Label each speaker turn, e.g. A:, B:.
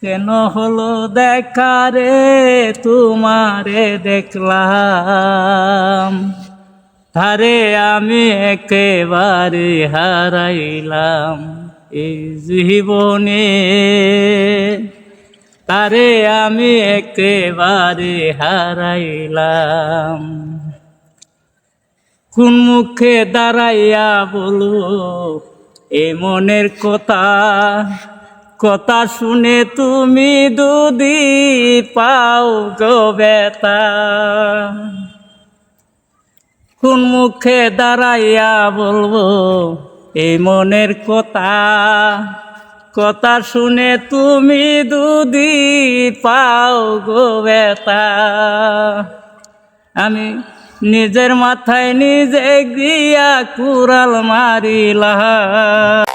A: কেন হলো দেখা রে তোমারে দেখলাম, তারে আমি একেবারে হারাইলাম এই জীবনে, তারে আমি একেবারে হারাইলাম। কোন মুখে দাঁড়াইয়া বলবো এ মনের কথা, কথা শুনে তুমি দুদি পাও গো ব্যথা। কোন মুখে দাঁড়াইয়া বলবো এই মনের কথা, কথা শুনে তুমি দুদি পাও গো ব্যথা। আমি নিজের মাথায় নিজে গিয়া কুড়াল মারিলাম।